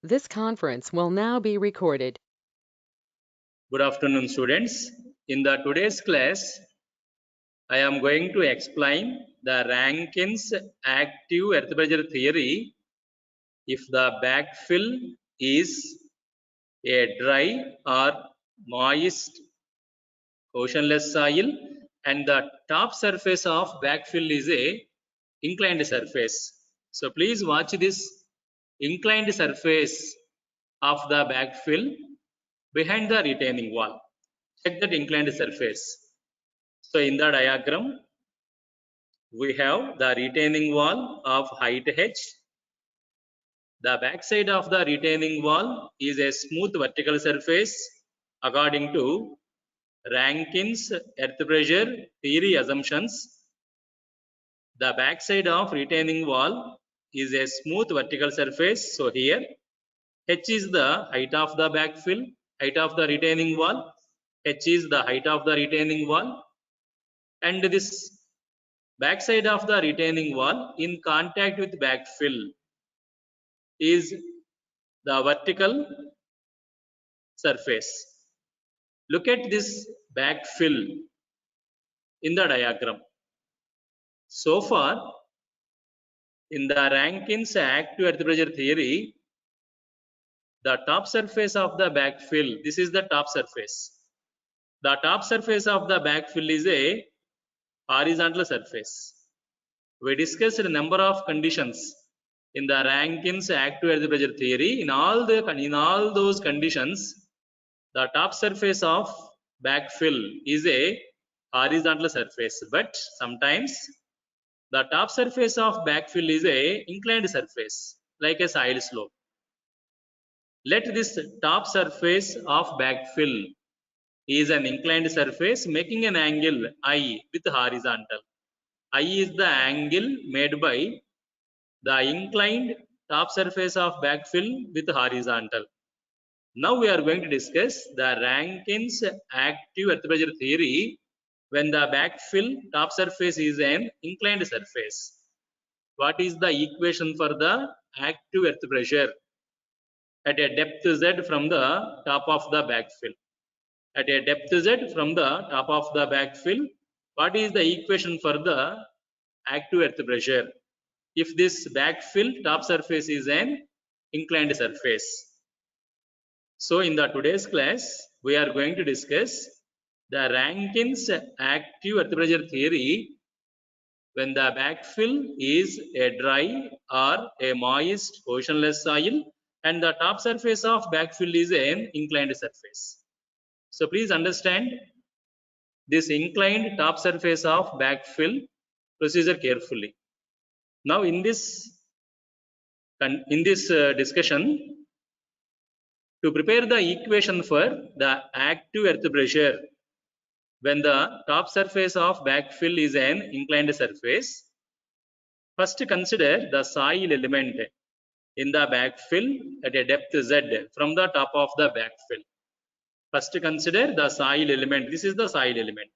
This conference will now be recorded. Good afternoon, students. In the today's class, I am going to explain the Rankin's active earth pressure theory if the backfill is a dry or moist oceanless soil and the top surface of backfill is a inclined surface. So please watch this inclined surface of the backfill behind the retaining wall. Check that inclined surface. So in the diagram, we have the retaining wall of height h. The backside of the retaining wall is a smooth vertical surface according to Rankin's earth pressure theory assumptions. The backside of retaining wall is a smooth vertical surface. So here h is the height of the backfill, height of the retaining wall. H is the height of the retaining wall, and this backside of the retaining wall in contact with backfill is the vertical surface. Look at this backfill in the diagram. So far, in the Rankin's active earth pressure theory, the top surface of the backfill, this is the top surface. The top surface of the backfill is a horizontal surface. We discussed a number of conditions in the Rankin's active earth pressure theory. In all those conditions, the top surface of backfill is a horizontal surface, but sometimes the top surface of backfill is a inclined surface, like a soil slope. Let this top surface of backfill is an inclined surface making an angle I with horizontal. I is the angle made by the inclined top surface of backfill with horizontal. Now we are going to discuss the Rankin's active earth pressure theory when the backfill top surface is an inclined surface. What is the equation for the active earth pressure at a depth z from the top of the backfill? At a depth z from the top of the backfill, what is the equation for the active earth pressure if this backfill top surface is an inclined surface? So in the today's class, we are going to discuss the Rankin's active earth pressure theory when the backfill is a dry or a moist oceanless soil and the top surface of backfill is an inclined surface. So please understand this inclined top surface of backfill procedure carefully. Now in this discussion, to prepare the equation for the active earth pressure when the top surface of backfill is an inclined surface, first consider the soil element in the backfill at a depth z from the top of the backfill. First consider the soil element. This is the soil element.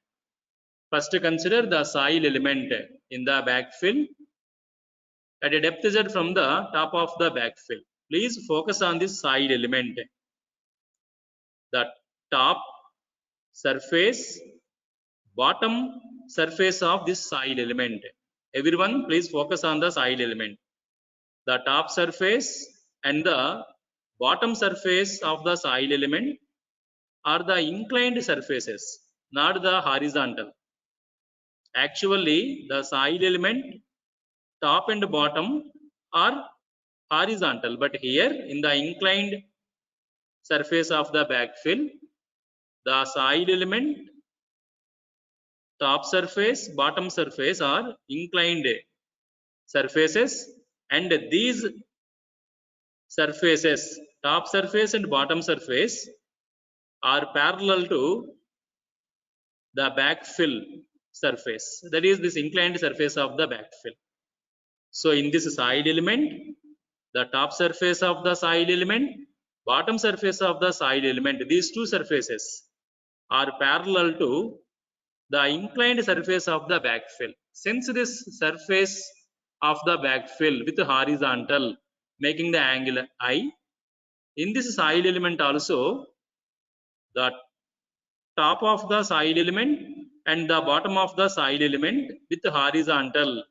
First consider the soil element in the backfill at a depth z from the top of the backfill. Please focus on this soil element. The top surface, bottom surface of this soil element. Everyone, please focus on the soil element. The top surface and the bottom surface of the soil element are the inclined surfaces, not the horizontal. Actually, the soil element top and bottom are horizontal, but here in the inclined surface of the backfill, the soil element top surface, bottom surface are inclined surfaces, and these surfaces, top surface and bottom surface, are parallel to the backfill surface. That is this inclined surface of the backfill. So in this soil element, the top surface of the soil element, bottom surface of the soil element, these two surfaces are parallel to the inclined surface of the backfill. Since this surface of the backfill with horizontal making the angle I, In this soil element also, the top of the soil element and the bottom of the soil element with horizontal,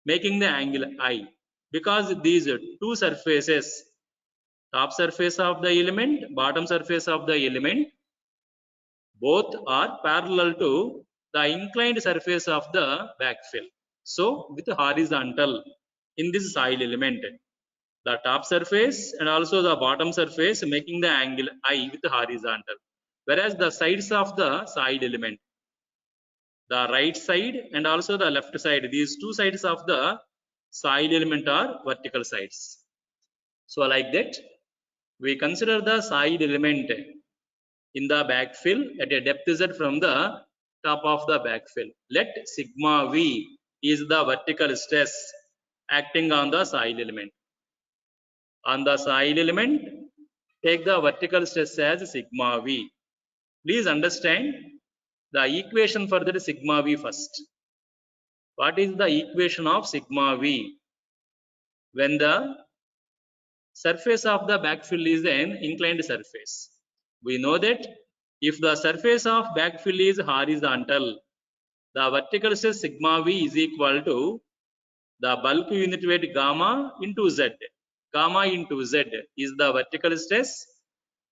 making the angle I. Because these two surfaces, top surface of the element, bottom surface of the element, both are parallel to the inclined surface of the backfill. So with horizontal in this soil element, the top surface and also the bottom surface making the angle I with horizontal. Whereas the sides of the soil element, the right side and also the left side, these two sides of the soil element are vertical sides. So like that, we consider the soil element in the backfill at a depth z from the top of the backfill. Let sigma v is the vertical stress acting on the soil element. On the soil element, take the vertical stress as sigma v. Please understand the equation for that sigma v first. What is the equation of sigma v? When the surface of the backfill is an inclined surface, we know that if the surface of backfill is horizontal, the vertical stress sigma v is equal to the bulk unit weight gamma into z. Gamma into z is the vertical stress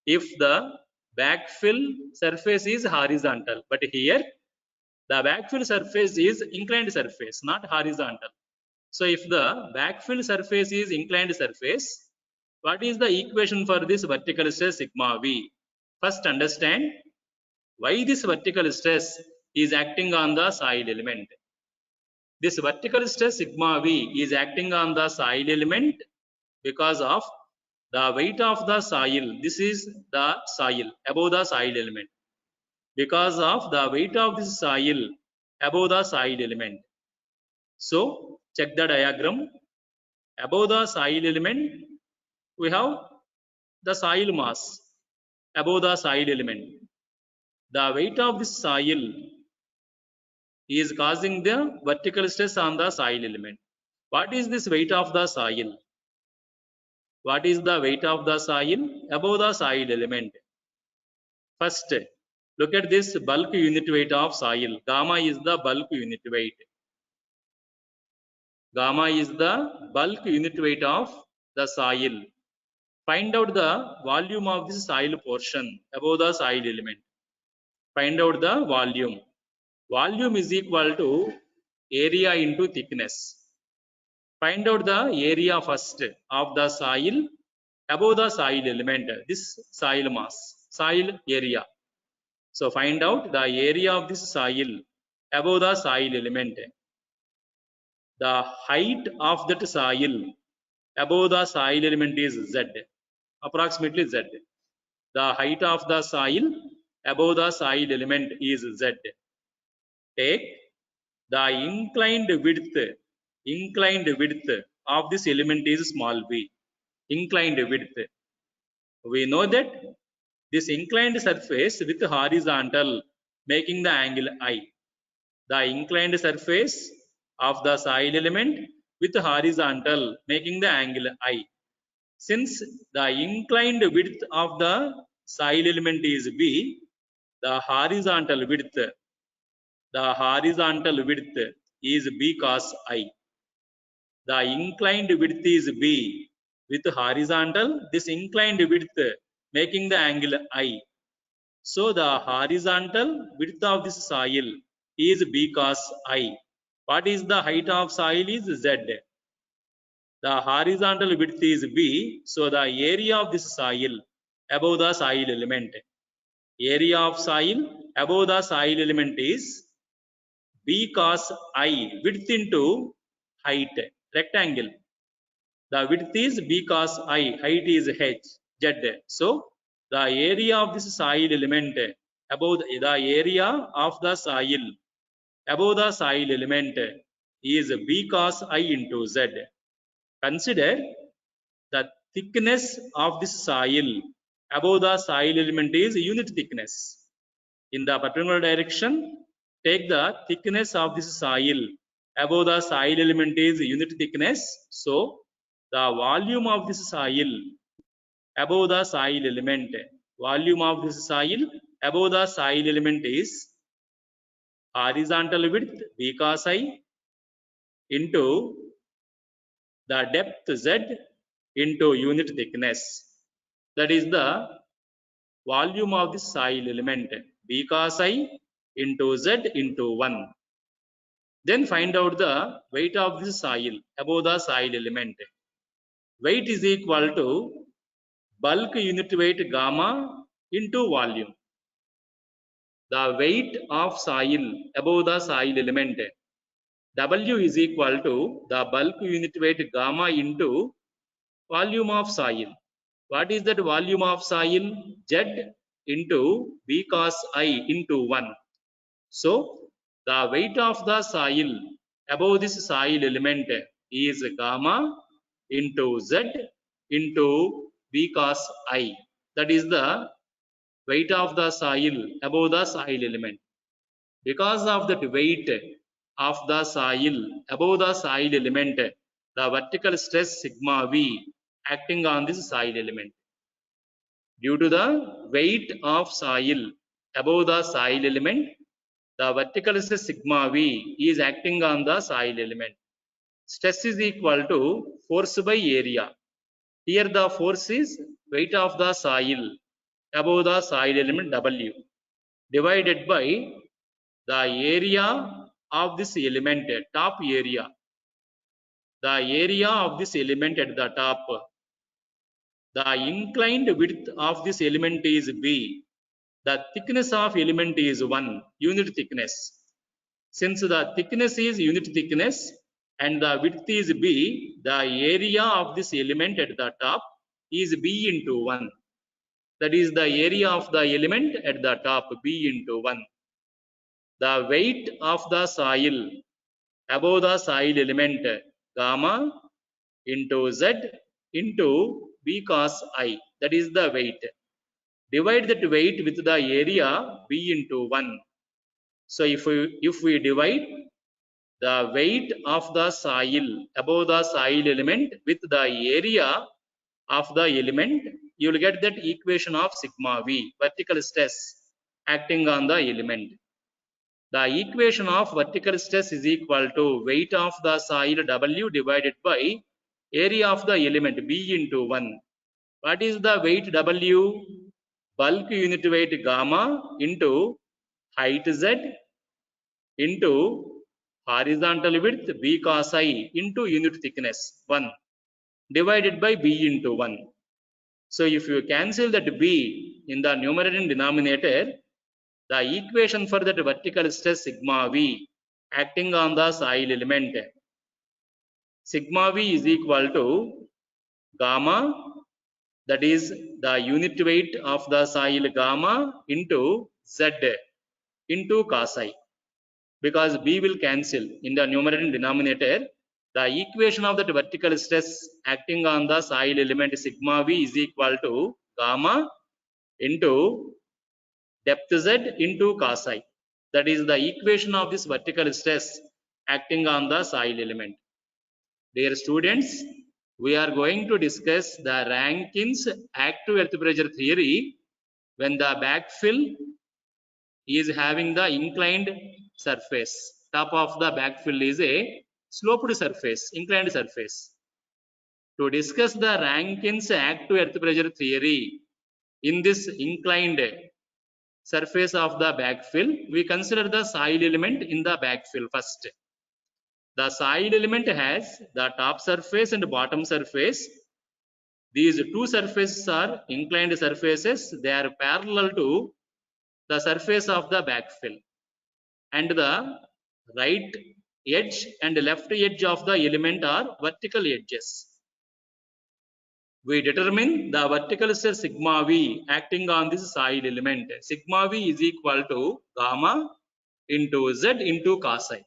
if the backfill surface is horizontal. But here the backfill surface is inclined surface, not horizontal. So if the backfill surface is inclined surface, what is the equation for this vertical stress sigma v? First understand why this vertical stress is acting on the soil element. This vertical stress sigma v is acting on the soil element because of the weight of the soil. This is the soil above the soil element. Because of the weight of this soil above the soil element. So check the diagram. Above the soil element, we have the soil mass above the soil element. The weight of this soil is causing the vertical stress on the soil element. What is this weight of the soil? What is the weight of the soil above the soil element? First, look at this bulk unit weight of soil. Gamma is the bulk unit weight. Gamma is the bulk unit weight of the soil. Find out the volume of this soil portion above the soil element. Find out the volume. Volume is equal to area into thickness. Find out the area first of the soil above the soil element. This soil mass, soil area. So find out the area of this soil above the soil element. The height of that soil above the soil element is z, approximately z. The height of the soil above the soil element is z. Take the inclined width of this element is small v. Inclined width. We know that this inclined surface with horizontal making the angle I. The inclined surface of the soil element with horizontal making the angle I. Since the inclined width of the soil element is b, the horizontal width is b cos I. The inclined width is b with horizontal, this inclined width making the angle I. So the horizontal width of this soil is b cos I. What is the height of soil is z. The horizontal width is b, so the area of this soil above the soil element. Area of soil above the soil element is b cos I, width into height, rectangle. The width is b cos I, height is h, z. So the area of this soil element above the area of the soil above the soil element is b cos I into z. Consider the thickness of this soil above the soil element is unit thickness. In the perpendicular direction, take the thickness of this soil above the soil element is unit thickness. So the volume of this soil above the soil element. Volume of this soil above the soil element is horizontal width b cos I into the depth z into unit thickness. That is the volume of the soil element b cos I into z into 1. Then find out the weight of this soil above the soil element. Weight is equal to bulk unit weight gamma into volume. The weight of soil above the soil element W is equal to the bulk unit weight gamma into volume of soil. What is that volume of soil? Z into B cos I into 1. So the weight of the soil above this soil element is gamma into Z into B cos I. That is the weight of the soil above the soil element. Because of that weight of the soil above the soil element, the vertical stress sigma V acting on this soil element. Due to the weight of soil above the soil element, the vertical stress sigma V is acting on the soil element. Stress is equal to force by area. Here the force is weight of the soil above the soil element W divided by the area of this element, top area. The area of this element at the top. The inclined width of this element is B. The thickness of element is 1 unit thickness. Since the thickness is unit thickness and the width is B, the area of this element at the top is B into 1. That is the area of the element at the top, B into 1. The weight of the soil above the soil element gamma into Z into B cos I. That is the weight. Divide that weight with the area B into 1. So if we divide the weight of the soil above the soil element with the area of the element, you will get that equation of sigma V, vertical stress acting on the element. The equation of vertical stress is equal to weight of the soil W divided by area of the element B into 1. What is the weight W? Bulk unit weight gamma into height Z into horizontal width B cos I into unit thickness 1 divided by B into 1. So if you cancel that B in the numerator and denominator, the equation for that vertical stress sigma V acting on the soil element, sigma V is equal to gamma, that is the unit weight of the soil gamma into Z into cos I. Because B will cancel in the numerator and denominator, the equation of that vertical stress acting on the soil element sigma V is equal to gamma into depth Z into cos I. That is the equation of this vertical stress acting on the soil element. Dear students, we are going to discuss the Rankins active earth pressure theory when the backfill is having the inclined surface. Top of the backfill is a sloped surface, inclined surface. To discuss the Rankins active earth pressure theory in this inclined surface of the backfill, we consider the soil element in the backfill first. The soil element has the top surface and bottom surface. These two surfaces are inclined surfaces. They are parallel to the surface of the backfill. And the right edge and left edge of the element are vertical edges. We determine the vertical stress sigma V acting on this soil element. Sigma V is equal to gamma into Z into cos I.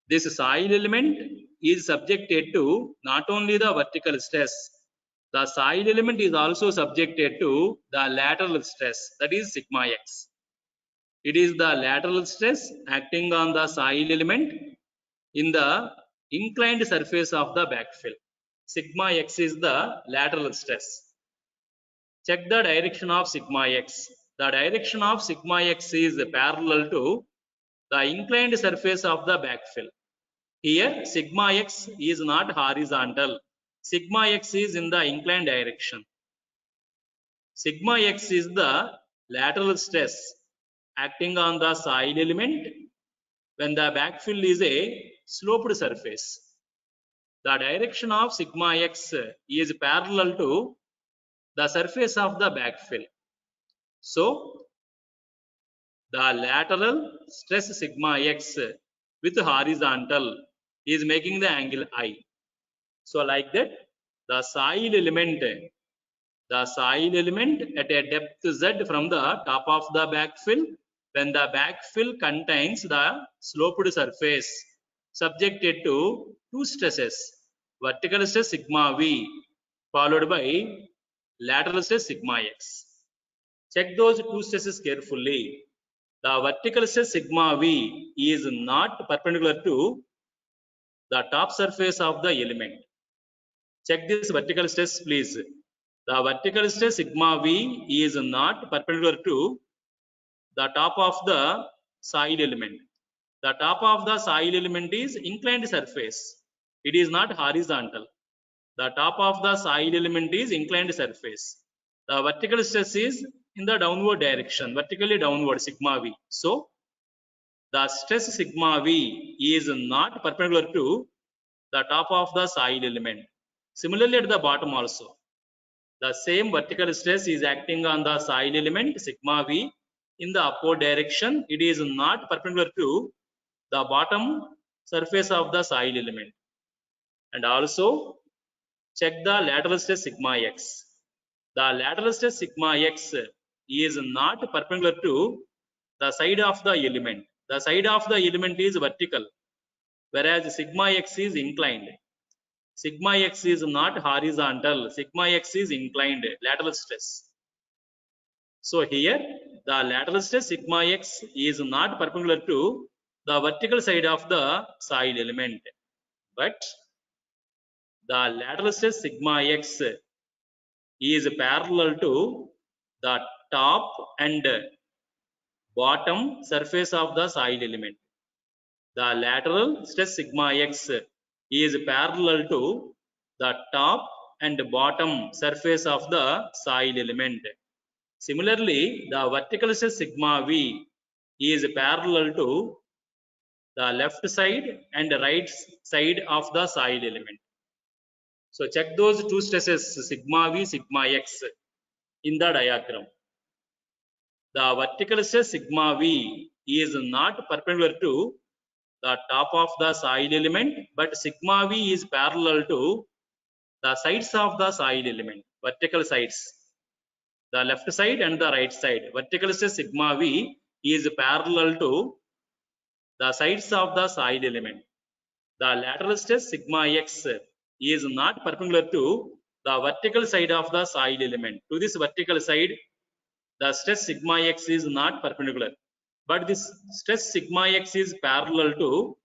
This soil element is subjected to not only the vertical stress, the soil element is also subjected to the lateral stress, that is sigma X. It is the lateral stress acting on the soil element in the inclined surface of the backfill. Sigma X is the lateral stress. check the direction of sigma x. The direction of sigma x is parallel to the inclined surface of the backfill. Here sigma x is not horizontal. Sigma x is in the inclined direction. Sigma x is the lateral stress acting on the soil element when the backfill is a sloped surface. The direction of sigma x is parallel to the surface of the backfill. So the lateral stress sigma x with horizontal is making the angle I. So like that, the soil element at a depth z from the top of the backfill, when the backfill contains the sloped surface subjected to two stresses, vertical stress sigma v followed by lateral stress sigma x. Check those two stresses carefully. The vertical stress sigma v is not perpendicular to the top surface of the element. Check this vertical stress, please. The vertical stress sigma v is not perpendicular to the top of the soil element. The top of the soil element is inclined surface. It is not horizontal. The top of the soil element is inclined surface. The vertical stress is in the downward direction, vertically downward sigma v. So the stress sigma v is not perpendicular to the top of the soil element. Similarly at the bottom also, the same vertical stress is acting on the soil element sigma v in the upward direction. It is not perpendicular to the bottom surface of the soil element. And also check the lateral stress sigma x. The lateral stress sigma x is not perpendicular to the side of the element. The side of the element is vertical, whereas sigma x is inclined. Sigma x is not horizontal. Sigma x is inclined, lateral stress. So here the lateral stress sigma x is not perpendicular to the vertical side of the soil element, but the lateral stress sigma x is parallel to the top and bottom surface of the soil element. The lateral stress sigma x is parallel to the top and bottom surface of the soil element. Similarly, the vertical stress sigma v is parallel to the left side and right side of the soil element. So check those two stresses sigma v, sigma x in the diagram. The vertical stress sigma v is not perpendicular to the top of the soil element, but sigma v is parallel to the sides of the soil element, vertical sides, the left side and the right side. Vertical stress sigma v is parallel to the sides of the soil element. The lateral stress sigma x is not perpendicular to the vertical side of the soil element. To this vertical side, the stress sigma x is not perpendicular, but this stress sigma x is parallel to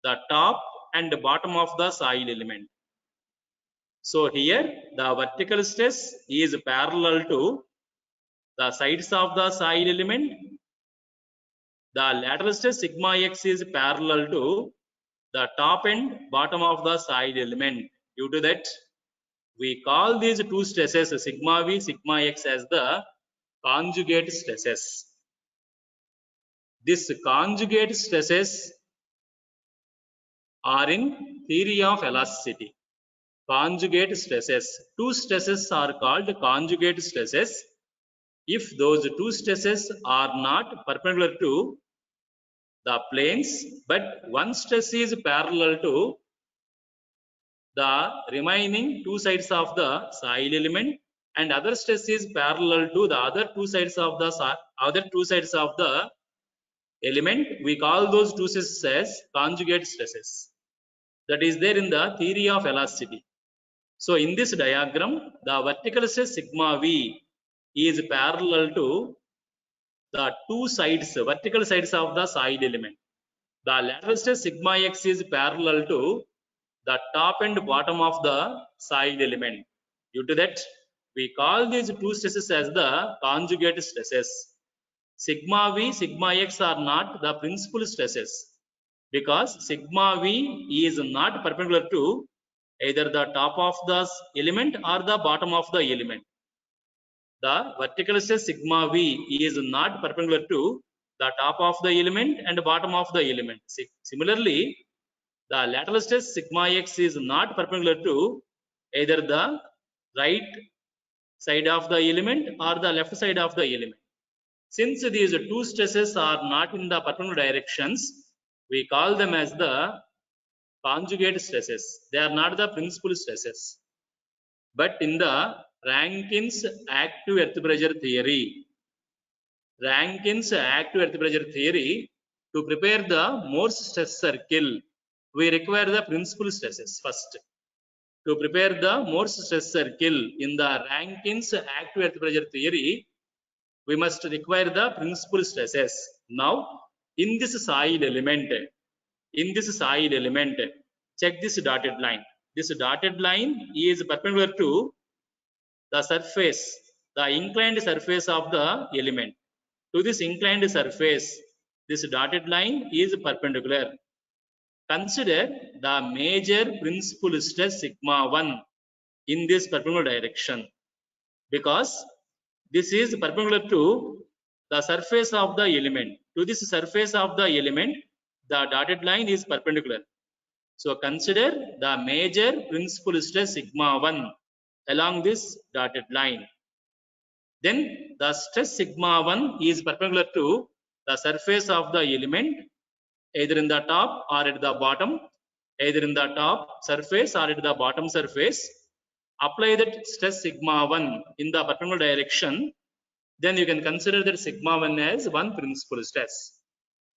the top and bottom of the soil element. So here the vertical stress is parallel to the sides of the soil element. The lateral stress sigma x is parallel to the top and bottom of the soil element. Due to that, we call these two stresses sigma v, sigma x as the conjugate stresses. These conjugate stresses are in theory of elasticity. Conjugate stresses. Two stresses are called conjugate stresses if those two stresses are not perpendicular to the planes, but one stress is parallel to the remaining two sides of the soil element and other stress is parallel to the other two sides of the element. We call those two stresses as conjugate stresses. That is there in the theory of elasticity. So in this diagram, the vertical stress sigma v is parallel to the two sides, vertical sides of the soil element. The lateral stress sigma x is parallel to the top and bottom of the soil element. Due to that, We call these two stresses as the conjugate stresses. Sigma V, sigma X are not the principal stresses because sigma V is not perpendicular to either the top of the element or the bottom of the element. The vertical stress sigma V is not perpendicular to the top of the element and bottom of the element. Similarly, the lateral stress sigma X is not perpendicular to either the right side of the element or the left side of the element. Since these two stresses are not in the perpendicular directions, we call them as the conjugate stresses. They are not the principal stresses. But in the Rankins active earth pressure theory, to prepare the Morse stress circle, we require the principal stresses first. To prepare the Morse stress circle in the Rankins active earth pressure theory, we must require the principal stresses. Now, in this soil element, check this dotted line. This dotted line is perpendicular to the surface, the inclined surface of the element. To this inclined surface, this dotted line is perpendicular. Consider the major principal stress sigma 1 in this perpendicular direction, because this is perpendicular to the surface of the element. To this surface of the element, the dotted line is perpendicular. So consider the major principal stress sigma 1 along this dotted line. Then the stress sigma 1 is perpendicular to the surface of the element, either in the top or at the bottom, either in the top surface or at the bottom surface. Apply that stress sigma 1 in the perpendicular direction, then you can consider that sigma 1 as one principal stress.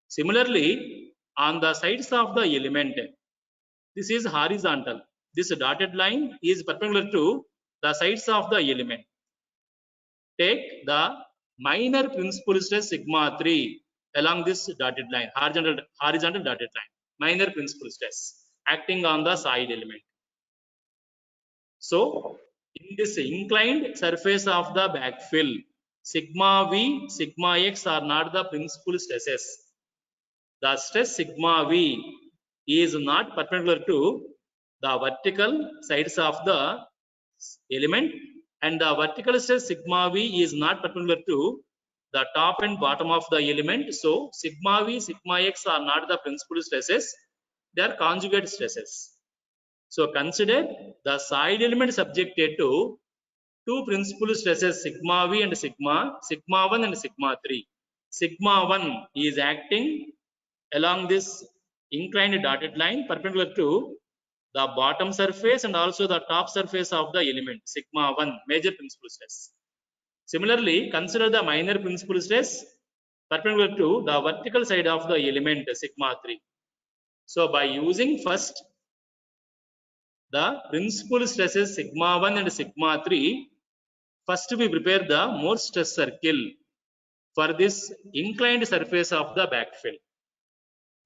Similarly, on the sides of the element, this is horizontal. This dotted line is perpendicular to the sides of the element. Take the minor principal stress sigma 3 along this dotted line, horizontal dotted line, minor principal stress acting on the side element. So, in this inclined surface of the backfill, sigma V, sigma X are not the principal stresses. The stress sigma V is not perpendicular to the vertical sides of the element, and the vertical stress sigma V is not perpendicular to the top and bottom of the element. So, sigma V, sigma X are not the principal stresses, they are conjugate stresses. So consider the side element subjected to two principal stresses sigma V and sigma 1 and sigma 3. Sigma 1 is acting along this inclined dotted line perpendicular to the bottom surface and also the top surface of the element, sigma 1, major principal stress. Similarly, consider the minor principal stress perpendicular to the vertical side of the element, sigma 3. So by using first the principal stresses sigma 1 and sigma 3, first we prepare the Morse stress circle for this inclined surface of the backfill.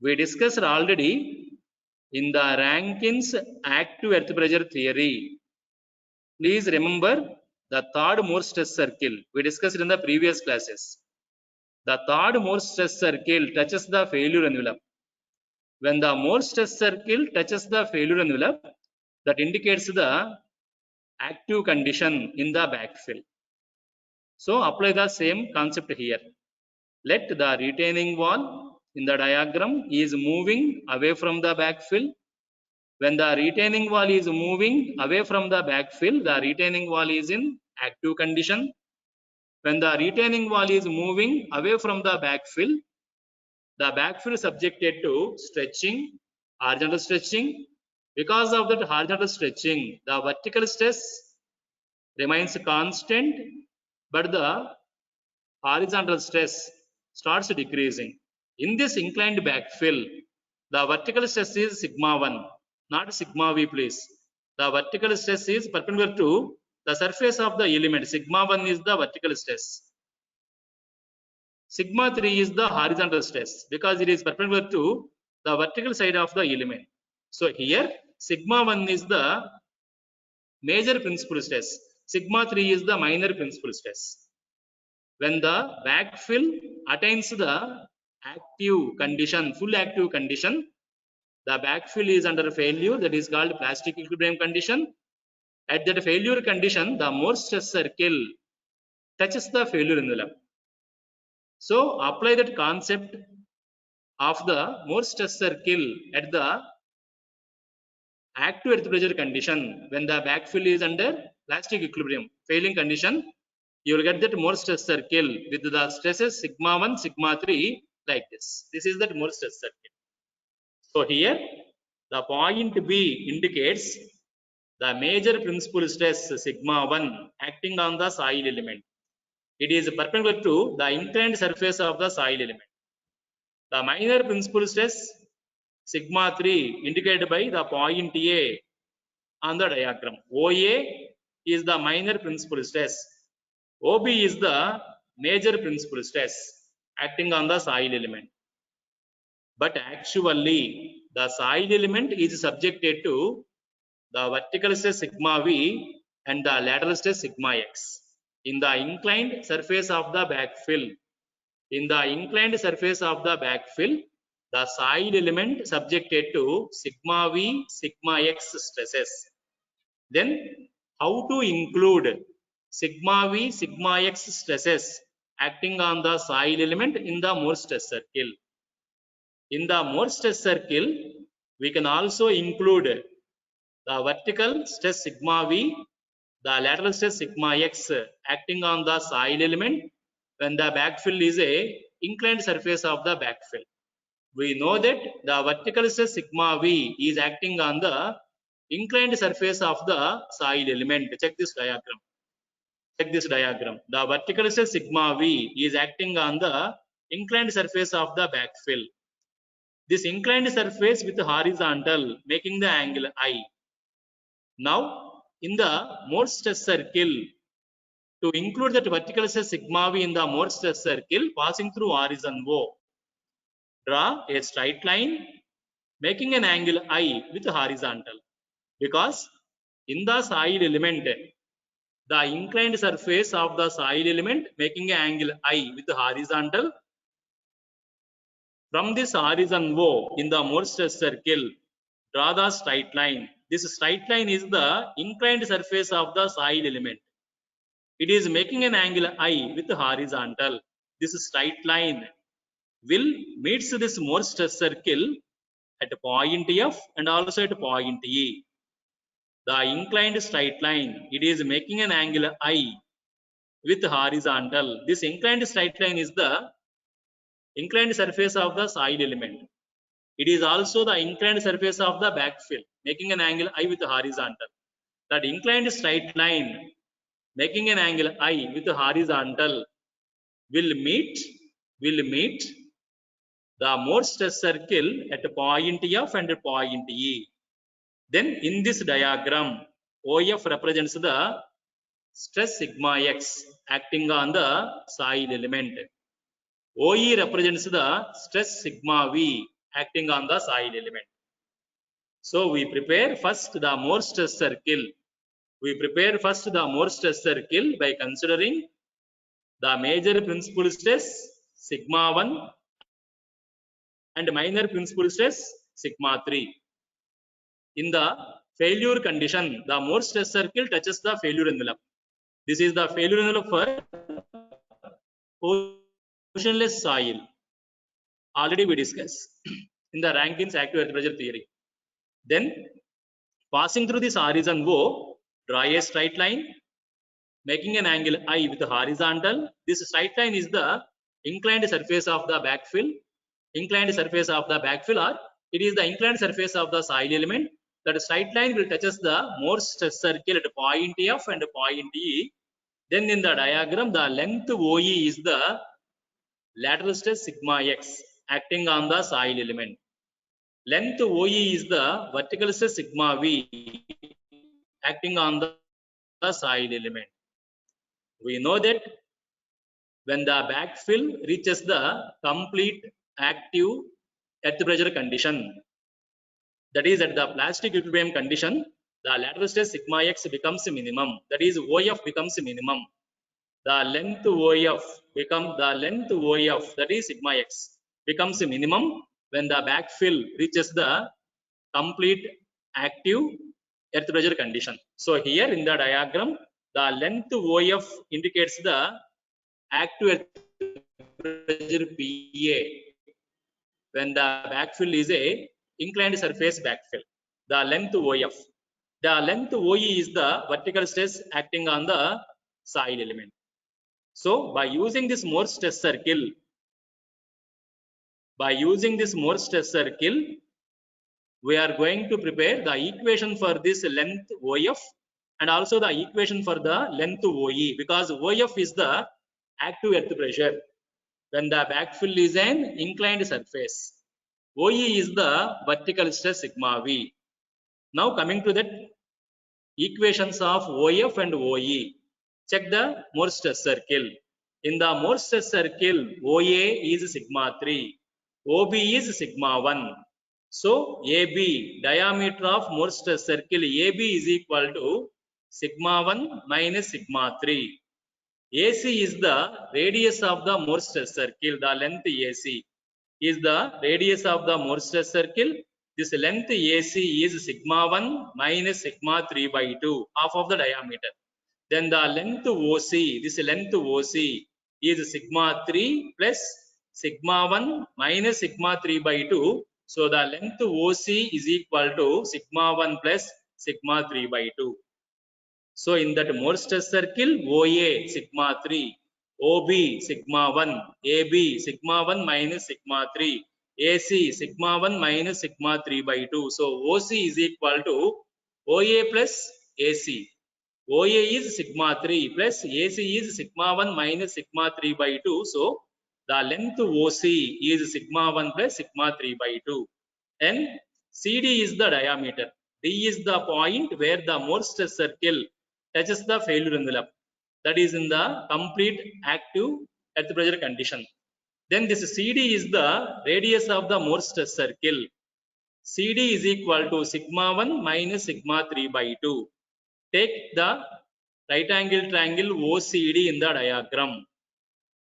We discussed already in the Rankins active earth pressure theory. Please remember the third Morse stress circle we discussed in the previous classes. The third Morse stress circle touches the failure envelope. When the Morse stress circle touches the failure envelope, that indicates the active condition in the backfill. So apply the same concept here. Let the retaining wall in the diagram is moving away from the backfill. When the retaining wall is moving away from the backfill, the retaining wall is in active condition. When the retaining wall is moving away from the backfill is subjected to stretching, horizontal stretching. Because of that horizontal stretching, the vertical stress remains constant, but the horizontal stress starts decreasing. In this inclined backfill, the vertical stress is sigma 1, not sigma V, please. The vertical stress is perpendicular to the surface of the element. Sigma 1 is the vertical stress. Sigma 3 is the horizontal stress because it is perpendicular to the vertical side of the element. So here sigma 1 is the major principal stress. Sigma 3 is the minor principal stress. When the backfill attains the active condition, full active condition, the backfill is under failure, that is called plastic equilibrium condition. At that failure condition, the Morse stress circle touches the failure envelope. So apply that concept of the Morse stress circle at the active earth pressure condition. When the backfill is under plastic equilibrium failing condition, you will get that Morse stress circle with the stresses sigma 1, sigma 3 like this. This is that Morse stress circle. So here the point B indicates the major principal stress sigma 1 acting on the soil element. It is perpendicular to the inclined surface of the soil element. The minor principal stress sigma 3 indicated by the point A on the diagram. OA is the minor principal stress. OB is the major principal stress acting on the soil element. But actually, the soil element is subjected to the vertical stress sigma V and the lateral stress sigma X in the inclined surface of the backfill. In the inclined surface of the backfill, the soil element subjected to sigma V, sigma X stresses. Then how to include sigma V, sigma X stresses acting on the soil element in the Morse stress circle? In the Morse stress circle, we can also include the vertical stress sigma V, the lateral stress sigma X acting on the soil element when the backfill is a inclined surface of the backfill. We know that the vertical stress sigma V is acting on the inclined surface of the soil element. Check this diagram. Check this diagram. The vertical stress sigma V is acting on the inclined surface of the backfill. This inclined surface with horizontal making the angle I. Now in the Morse stress circle, to include that vertical stress sigma V in the Morse stress circle passing through horizon O, draw a straight line making an angle I with horizontal, because in the soil element, the inclined surface of the soil element making an angle I with horizontal. From this horizon O in the Morse stress circle, draw the straight line. This straight line is the inclined surface of the soil element. It is making an angle I with horizontal. This straight line will meets this Morse stress circle at point F and also at point E. The inclined straight line, it is making an angle I with horizontal. This inclined straight line is the inclined surface of the soil element. It is also the inclined surface of the backfill, making an angle I with horizontal. That inclined straight line making an angle I with horizontal will meet the Morse stress circle at point F and point E. Then in this diagram, OF represents the stress sigma X acting on the soil element. OE represents the stress sigma V acting on the soil element. So we prepare first the Morse stress circle. We prepare first the Morse stress circle by considering the major principal stress sigma 1 and minor principal stress sigma 3. In the failure condition, the Morse stress circle touches the failure envelope. This is the failure envelope for portionless soil. Already we discussed in the Rankin's active earth pressure theory. Then passing through this horizon O, draw a straight line making an angle I with the horizontal. This straight line is the inclined surface of the backfill. Inclined surface of the backfill, or it is the inclined surface of the soil element. That straight line will touches the Morse stress circle at point F and point E. Then in the diagram, the length OE is the lateral stress sigma X acting on the soil element. Length OE is the vertical stress sigma V acting on the soil element. We know that when the backfill reaches the complete active earth pressure condition, that is at the plastic equilibrium condition, the lateral stress sigma x becomes minimum. That is, OF becomes minimum. The length OF that is sigma x becomes minimum when the backfill reaches the complete active earth pressure condition. So here in the diagram, the length OF indicates the active earth pressure PA when the backfill is a inclined surface backfill. The length OF. The length OE is the vertical stress acting on the soil element. So by using this Morse stress circle, we are going to prepare the equation for this length OF and also the equation for the length OE, because OF is the active earth pressure when the backfill is an inclined surface. OE is the vertical stress sigma V. Now coming to that equations of OF and OE. Check the Morse stress circle. In the Morse stress circle, OA is sigma 3, OB is sigma 1. So AB, diameter of Morse stress circle AB is equal to sigma 1 minus sigma 3. AC is the radius of the Morse stress circle. The length AC is the radius of the Morse stress circle. This length AC is sigma 1 minus sigma 3 by 2, half of the diameter. Then the length OC, this length OC is sigma 3 plus sigma 1 minus sigma 3 by 2. So the length OC is equal to sigma 1 plus sigma 3 by 2. So in that Morse stress circle, OA sigma 3, OB sigma 1, AB sigma 1 minus sigma 3, AC sigma 1 minus sigma 3 by 2. So OC is equal to OA plus AC. OA is sigma 3 plus AC is sigma 1 minus sigma 3 by 2. So the length OC is sigma 1 plus sigma 3 by 2. And CD is the diameter. D is the point where the Morse stress circle touches the failure envelope. That is in the complete active earth pressure condition. Then this CD is the radius of the Morse stress circle. CD is equal to sigma 1 minus sigma 3 by 2. Take the right angle triangle OCD in the diagram.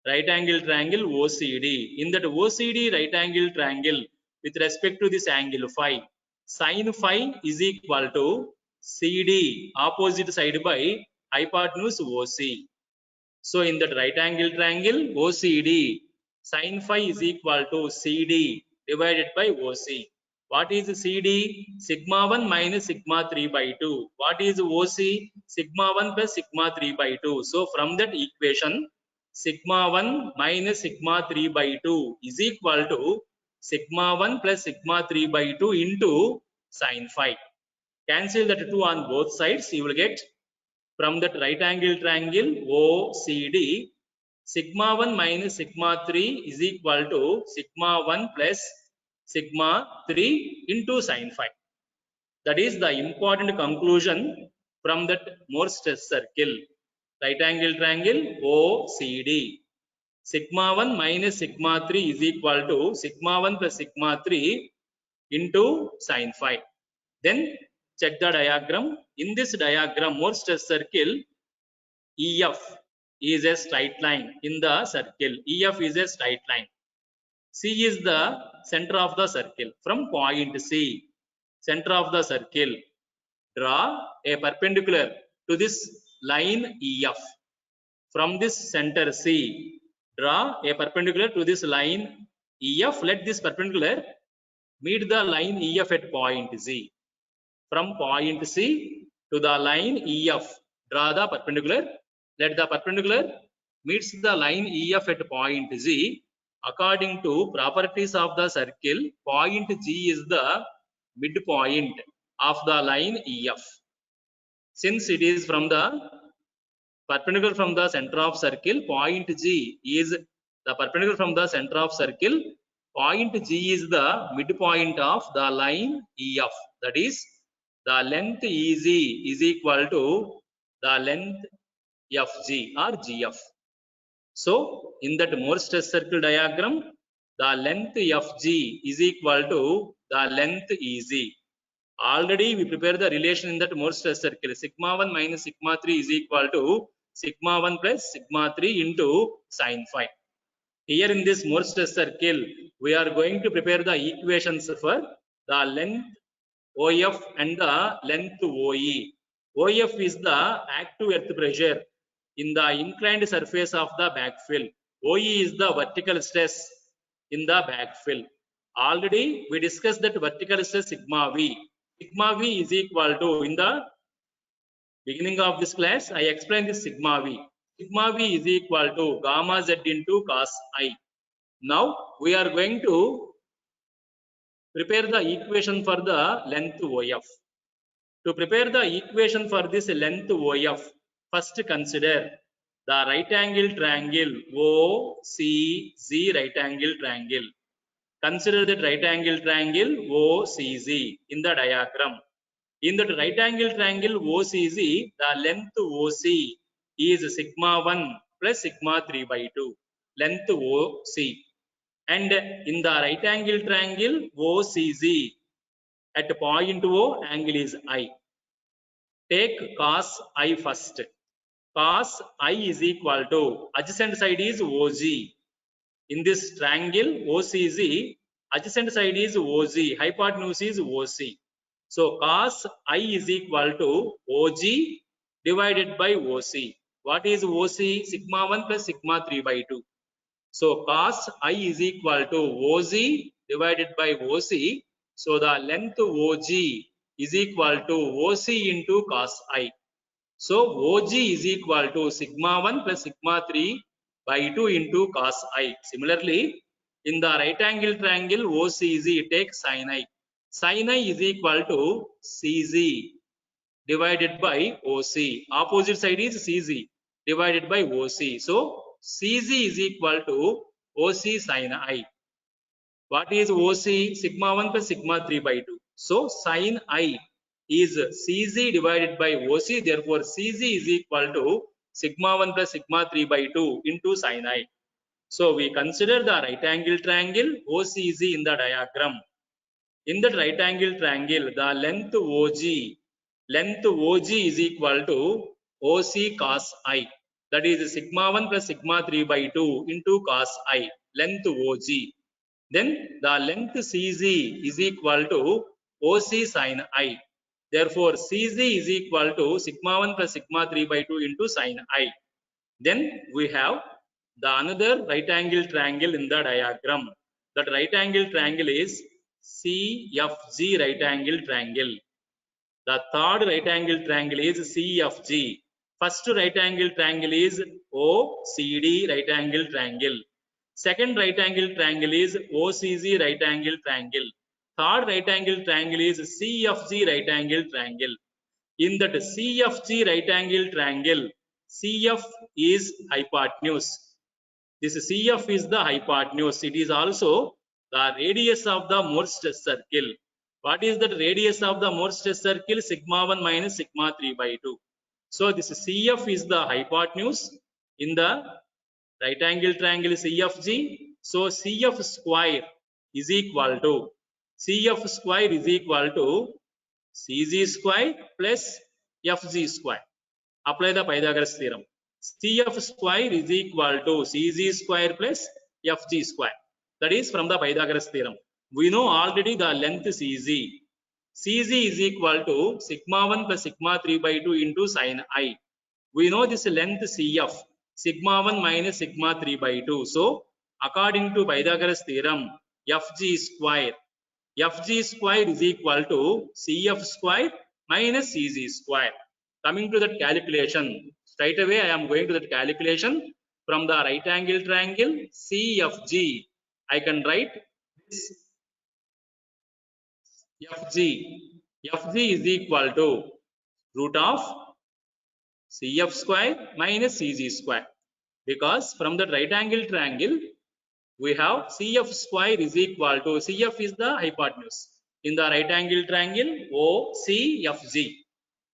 Right angle triangle OCD. In that OCD right angle triangle, with respect to this angle phi, sin phi is equal to CD opposite side by hypotenuse OC. So in that right angle triangle OCD, sin phi is equal to CD divided by OC. What is CD? Sigma 1 minus sigma 3 by 2. What is OC? Sigma 1 plus sigma 3 by 2. So from that equation, sigma 1 minus sigma 3 by 2 is equal to sigma 1 plus sigma 3 by 2 into sin phi. Cancel that 2 on both sides. You will get from that right angle triangle OCD, sigma 1 minus sigma 3 is equal to sigma 1 plus sigma 3 into sin phi. That is the important conclusion from that Morse stress circle. Right angle triangle OCD. Sigma 1 minus sigma 3 is equal to sigma 1 plus sigma 3 into sin phi. Then check the diagram. In this diagram, Morse stress circle, EF is a straight line in the circle. EF is a straight line. C is the center of the circle. From point C, center of the circle, draw a perpendicular to this line EF. From this center C, draw a perpendicular to this line EF. Let this perpendicular meet the line EF at point Z. From point C to the line EF, draw the perpendicular. Let the perpendicular meets the line EF at point Z. According to properties of the circle, point G is the midpoint of the line EF. Since it is from the perpendicular from the center of circle, point G is the perpendicular from the center of circle. Point G is the midpoint of the line EF. That is, the length EZ is equal to the length FG or GF. So in that Morse stress circle diagram, the length FG is equal to the length EZ. Already we prepare the relation in that Morse stress circle. Sigma 1 minus sigma 3 is equal to sigma 1 plus sigma 3 into sine phi. Here in this Morse stress circle, we are going to prepare the equations for the length OF and the length OE. OF is the active earth pressure in the inclined surface of the backfill. OE is the vertical stress in the backfill. Already we discussed that vertical stress sigma V. Sigma V is equal to, in the beginning of this class, I explained this sigma V. Sigma V is equal to gamma Z into cos I. Now we are going to prepare the equation for the length OF. To prepare the equation for this length OF, first consider the right angle triangle OCZ right angle triangle. Consider that right angle triangle OCZ in the diagram. In that right angle triangle OCZ, the length OC is sigma 1 plus sigma 3 by 2. Length OC. And in the right angle triangle OCZ, at point O, angle is I. Take cos I first. Cos I is equal to, adjacent side is OG. In this triangle OCZ, adjacent side is OG, hypotenuse is OC. So cos I is equal to OG divided by OC. What is OC? Sigma 1 plus sigma 3 by 2. So cos I is equal to OG divided by OC. So the length OG is equal to OC into cos I. So OG is equal to sigma 1 plus sigma 3 by 2 into cos I. Similarly, in the right angle triangle OCZ, take sin I. Sin I is equal to CZ divided by OC. Opposite side is CZ divided by OC. So CZ is equal to OC sin I. What is OC? Sigma 1 plus sigma 3 by 2. So sin I is CZ divided by OC. Therefore, CZ is equal to sigma 1 plus sigma 3 by 2 into sin I. So we consider the right angle triangle OCZ in the diagram. In that right angle triangle, the length OG is equal to OC cos I. That is sigma 1 plus sigma 3 by 2 into cos I, length OG. Then the length CZ is equal to OC sin I. Therefore, CZ is equal to sigma 1 plus sigma 3 by 2 into sin I. Then we have the another right angle triangle in the diagram. That right angle triangle is CFG right angle triangle. The third right angle triangle is CFG. First right angle triangle is OCD right angle triangle. Second right angle triangle is OCZ right angle triangle. Third right angle triangle is CFG right angle triangle. In that CFG right angle triangle, CF is hypotenuse. This CF is the hypotenuse. It is also the radius of the Morse stress circle. What is the radius of the Morse stress circle? Sigma 1 minus sigma 3 by 2. So this CF is the hypotenuse in the right angle triangle CFG. So CF square is equal to CF square is equal to CG square plus FG square. Apply the Pythagoras theorem. CF square is equal to CG square plus FG square. That is from the Pythagoras theorem. We know already the length CZ. CZ is equal to sigma 1 plus sigma 3 by 2 into sin I. We know this length CF, sigma 1 minus sigma 3 by 2. So according to Pythagoras theorem, FG square is equal to CF square minus CZ square. Coming to that calculation, straight away I am going to that calculation from the right angle triangle CFG. I can write this FG is equal to root of CF square minus CG square, because from the right angle triangle we have CF square is equal to, CF is the hypotenuse in the right angle triangle OCFG.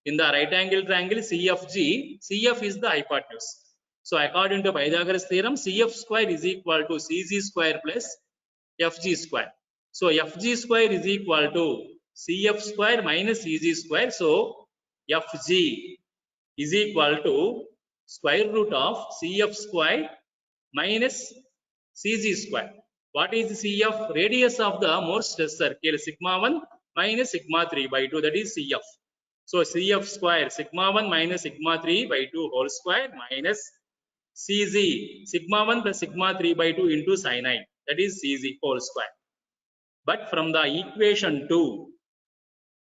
In the right angle triangle CFG, CF is the hypotenuse. So according to Pythagoras theorem, CF square is equal to CG square plus FG square. So FG square is equal to CF square minus CG square. So FG is equal to square root of CF square minus CG square. What is CF? Radius of the Morse test circle, sigma 1 minus sigma 3 by 2, that is CF. So CF square, sigma 1 minus sigma 3 by 2 whole square minus CG, sigma 1 plus sigma 3 by 2 into sin I, that is CG whole square. But from the equation 2,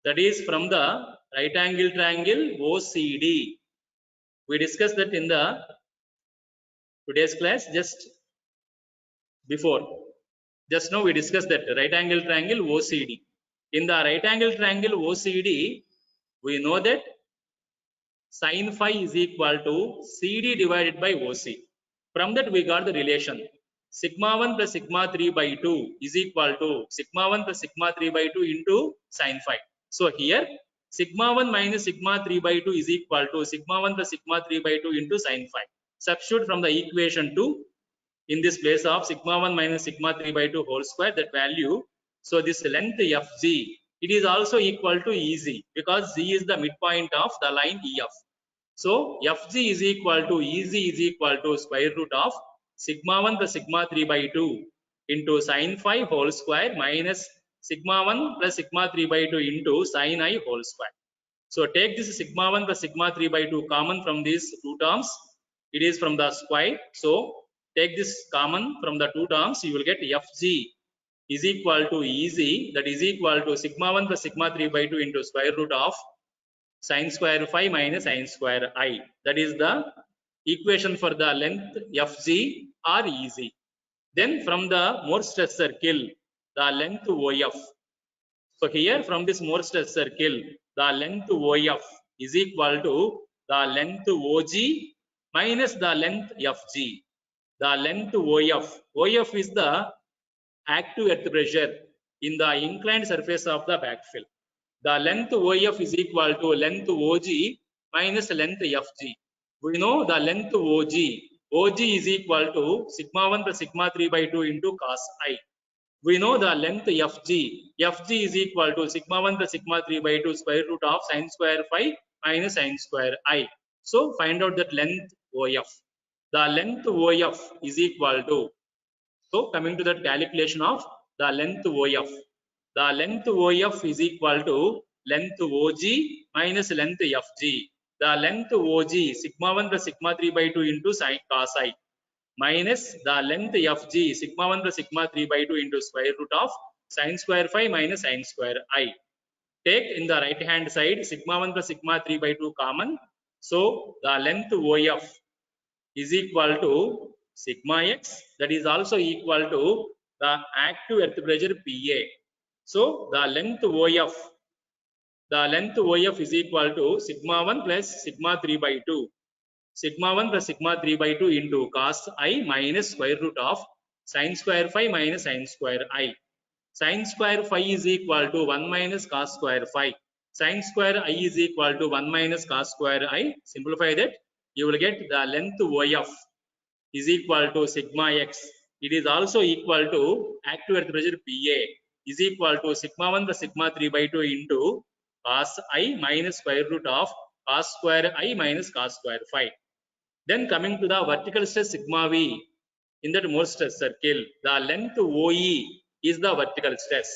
that is from the right angle triangle OCD, we discussed that in the today's class just now we discussed that right angle triangle OCD. In the right angle triangle OCD, we know that sin phi is equal to CD divided by OC. From that we got the relation sigma 1 plus sigma 3 by 2 is equal to sigma 1 plus sigma 3 by 2 into sin phi. So here sigma 1 minus sigma 3 by 2 is equal to sigma 1 plus sigma 3 by 2 into sin phi. Substitute from the equation 2 in this place of sigma 1 minus sigma 3 by 2 whole square, that value. So this length FG, it is also equal to EZ because Z is the midpoint of the line EF. So FG is equal to EZ is equal to square root of sigma 1 plus sigma 3 by 2 into sin phi whole square minus sigma 1 plus sigma 3 by 2 into sin I whole square. So take this sigma 1 plus sigma 3 by 2 common from these two terms. It is from the square. So take this common from the two terms. You will get FG is equal to EZ, that is equal to sigma 1 plus sigma 3 by 2 into square root of sin square phi minus sin square I. That is the equation for the length FG or EZ. Then from the Morse test circle, the length OF. So here from this Morse test circle, the length OF is equal to the length OG minus the length FG. The length OF is the active earth pressure in the inclined surface of the backfill. The length OF is equal to length OG minus length FG. We know the length OG. OG is equal to sigma 1 plus sigma 3 by 2 into cos I. We know the length FG. FG is equal to sigma 1 plus sigma 3 by 2 square root of sin square phi minus sin square I. So find out that length OF. The length OF is equal to, so coming to that calculation of the length OF. The length OF is equal to length OG minus length FG. The length OG sigma 1 plus sigma 3 by 2 into sin cos I minus the length FG sigma 1 plus sigma 3 by 2 into square root of sin square phi minus sin square I. Take in the right hand side sigma 1 plus sigma 3 by 2 common. So the length OF is equal to sigma x, that is also equal to the active earth pressure PA. So the length OF is equal to sigma 1 plus sigma 3 by 2. Sigma 1 plus sigma 3 by 2 into cos I minus square root of sin square phi minus sin square I. Sin square phi is equal to 1 minus cos square phi. Sin square I is equal to 1 minus cos square I. Simplify that. You will get the length OF is equal to sigma x. It is also equal to active earth pressure PA is equal to sigma 1 plus sigma 3 by 2 into cos I minus square root of cos square I minus cos square phi. Then coming to the vertical stress sigma V in that Morse stress circle, the length OE is the vertical stress.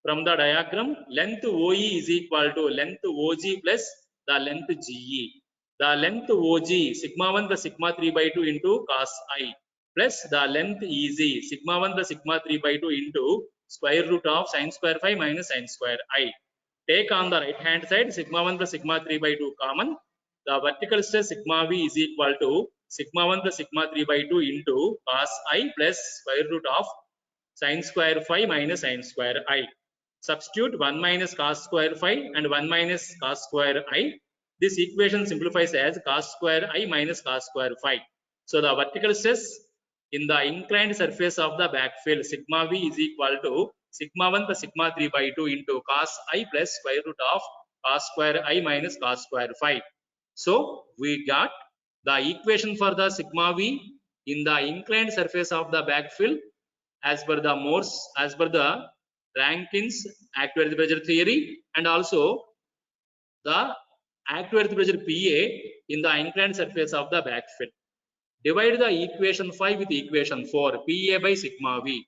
From the diagram, length OE is equal to length OG plus the length GE. The length OG sigma 1 plus sigma 3 by 2 into cos I plus the length EZ sigma 1 plus sigma 3 by 2 into square root of sin square phi minus sin square I. Take on the right hand side sigma 1 plus sigma 3 by 2 common. The vertical stress sigma V is equal to sigma 1 plus sigma 3 by 2 into cos I plus square root of sin square phi minus sin square I. Substitute 1 minus cos square phi and 1 minus cos square I. This equation simplifies as cos square I minus cos square phi. So the vertical stress in the inclined surface of the backfill sigma V is equal to sigma 1 plus sigma 3 by 2 into cos I plus square root of cos square I minus cos square phi. So we got the equation for the sigma V in the inclined surface of the backfill as per the Morse, as per the Rankins active earth pressure theory and also the active earth pressure PA in the inclined surface of the backfill. Divide the equation 5 with equation 4, PA by sigma V.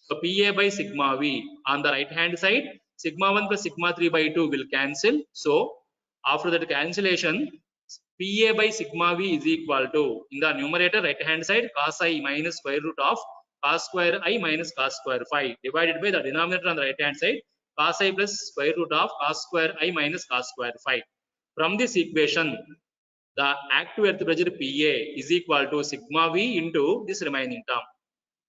So PA by sigma V on the right hand side, sigma 1 plus sigma 3 by 2 will cancel. So after that cancellation, PA by sigma V is equal to, in the numerator right hand side, cos I minus square root of cos square I minus cos square phi divided by the denominator on the right hand side, cos I plus square root of cos square I minus cos square phi. From this equation, the active earth pressure PA is equal to sigma V into this remaining term.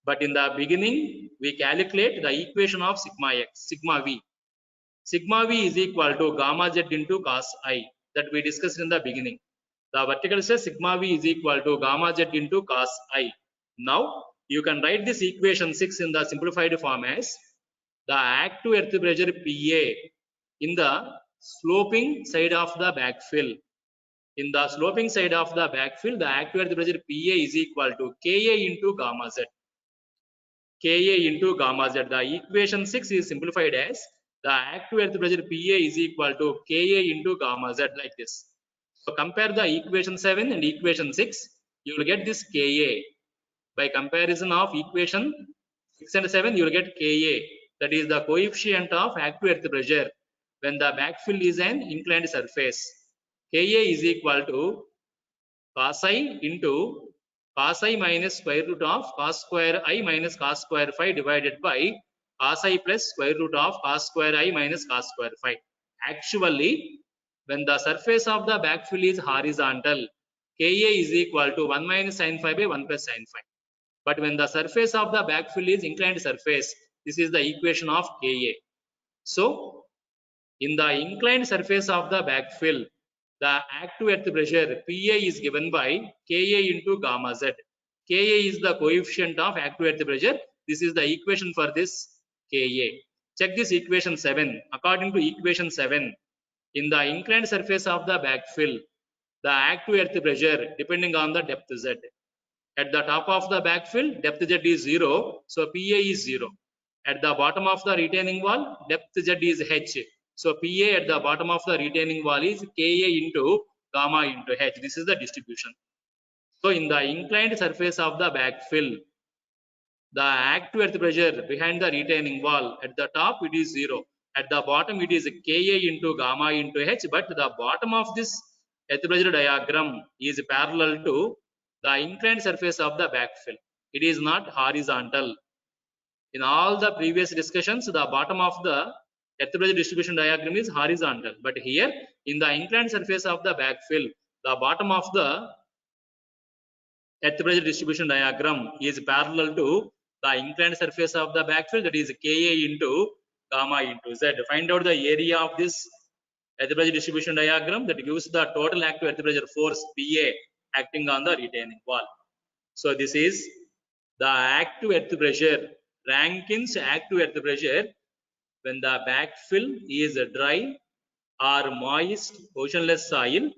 But in the beginning, we calculate the equation of sigma x, sigma V. Sigma V is equal to gamma z into cos I that we discussed in the beginning. The vertical stress sigma V is equal to gamma z into cos I. Now, you can write this equation 6 in the simplified form as the active earth pressure PA in the sloping side of the backfill. In the sloping side of the backfill, the active earth pressure PA is equal to Ka into gamma z. Ka into gamma z. The equation 6 is simplified as the active earth pressure PA is equal to Ka into gamma z like this. So compare the equation 7 and equation 6. You will get this Ka. By comparison of equation 6 and 7, you will get Ka. That is the coefficient of active earth pressure when the backfill is an inclined surface. Ka is equal to cos I into cos I minus square root of cos square I minus cos square phi divided by cos I plus square root of cos square I minus cos square phi. Actually, when the surface of the backfill is horizontal, Ka is equal to 1 minus sin phi by 1 plus sin phi. But when the surface of the backfill is inclined surface, this is the equation of Ka. So, in the inclined surface of the backfill, the active earth pressure PA is given by Ka into gamma z. Ka is the coefficient of active earth pressure. This is the equation for this Ka. Check this equation 7. According to equation 7, in the inclined surface of the backfill, the active earth pressure depending on the depth z. At the top of the backfill, depth z is 0, so PA is 0. At the bottom of the retaining wall, depth z is h. So PA at the bottom of the retaining wall is Ka into gamma into h. This is the distribution. So in the inclined surface of the backfill, the active earth pressure behind the retaining wall, at the top it is 0. At the bottom it is Ka into gamma into h, but the bottom of this earth pressure diagram is parallel to the inclined surface of the backfill. It is not horizontal. In all the previous discussions, the bottom of the earth pressure distribution diagram is horizontal. But here, in the inclined surface of the backfill, the bottom of the earth pressure distribution diagram is parallel to the inclined surface of the backfill, that is Ka into gamma into z. Find out the area of this earth pressure distribution diagram that gives the total active earth pressure force Pa acting on the retaining wall. So this is the active earth pressure, Rankins active earth pressure when the backfill is dry or moist oceanless soil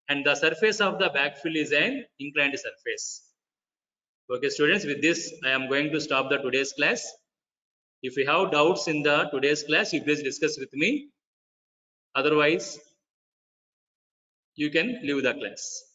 and the surface of the backfill is an inclined surface. Okay students, with this I am going to stop the today's class. If you have doubts in the today's class, you please discuss with me. Otherwise, you can leave the class.